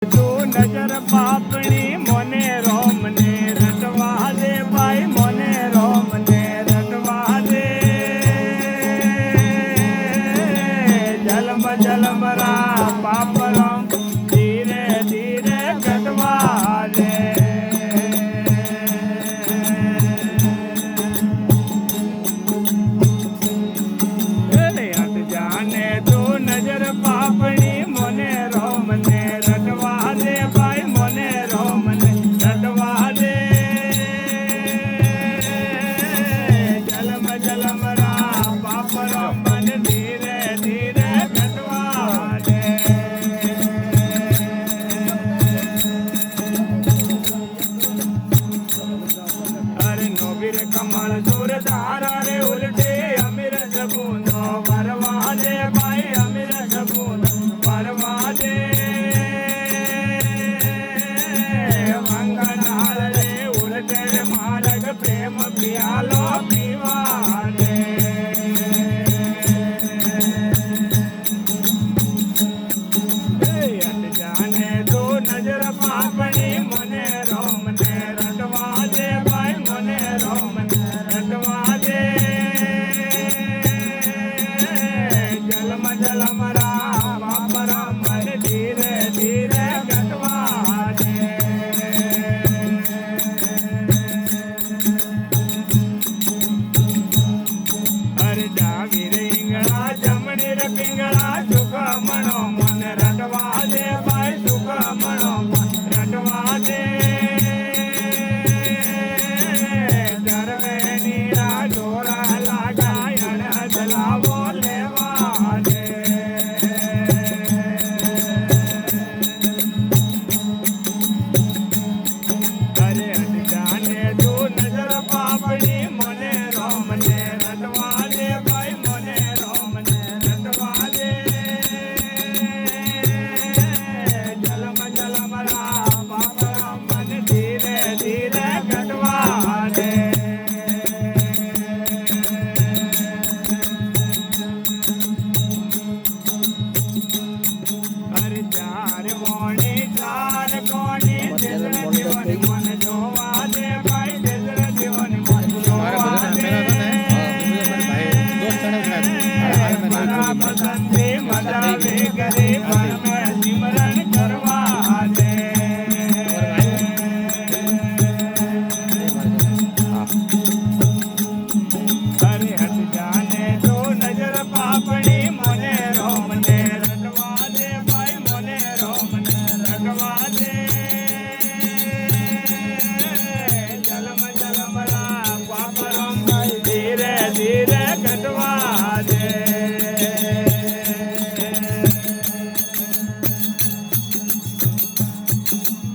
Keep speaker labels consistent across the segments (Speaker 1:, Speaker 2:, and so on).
Speaker 1: નજર પાપણી મને રોમ ને રટવા દે ભાઈ મને રોમ ને રટવા દે જલમ જલમ રા પાપ રોમ ધીરે ધીરે કટવા દે હટ જાને તું નજર પાપણી મને રોમ ને રટવા દે ભાઈ મને રોમ ને રટવા દે જલમ જલમ રા પાપ રોમ મને ધીરે ધીરે કટવા દે અરે નોબીર કમળ સુર ધારા રે ઉલટે અમીર સબૂનો વરવા દે ભાઈ અમીર સબૂનો વરવા દે મંગનાળ રે ઉલટે માર્ગ પ્રેમ પિયાલો પીવા દે જાને તો નજર પાપણી મને રોમ ને રટવા દે ભાઈ મને રોમ ને રટવા દે જલમ જલમ રા બાપ રામ મને ધીરે ધીરે કટવા દે અરે ડાવી રે ઈંગળા જમણી રે પિંગળા સુખ મણો મન રટવા દે ભાઈ સુખ મણો મન રટવા દે ધરવે નીરા ઢોરા લાગાય અણ જલાવો લેવા દે અરે અટજાને તું નજર પાપણી મને રોમ ને રટવા દે ભાઈ મને રોમ ને રટવા દે જલમ જલમ રા બાપ રામ મને ધીરે ધીરે કટવા દે અરે ચાર મોણી ચાર કોણી દેસર જીવન મન જોવા દે ભાઈ દેસર જીવન મન જોવા દે મારા પસંદે મજા વે કરે પરમ સિમરણ કરવા દે અરે હટ જાને તો નજર પાપણી મને રોમ ને રટવા દે ભાઈ મને રોમ ને રટવા દે જલમ જલમ રા પાપ રોમ ભાઈ ધીરે ધીરે કટવા દે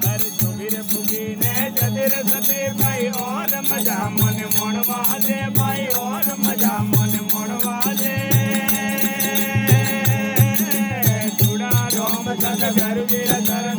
Speaker 1: અરે જોગીર ફૂગીને જતીર સતીર ભાઈ ઓર મજા મને મોણવા દે ભાઈ ઓર મજા મને મોણવા દે જુડા રોમ સદ ગરવીર સર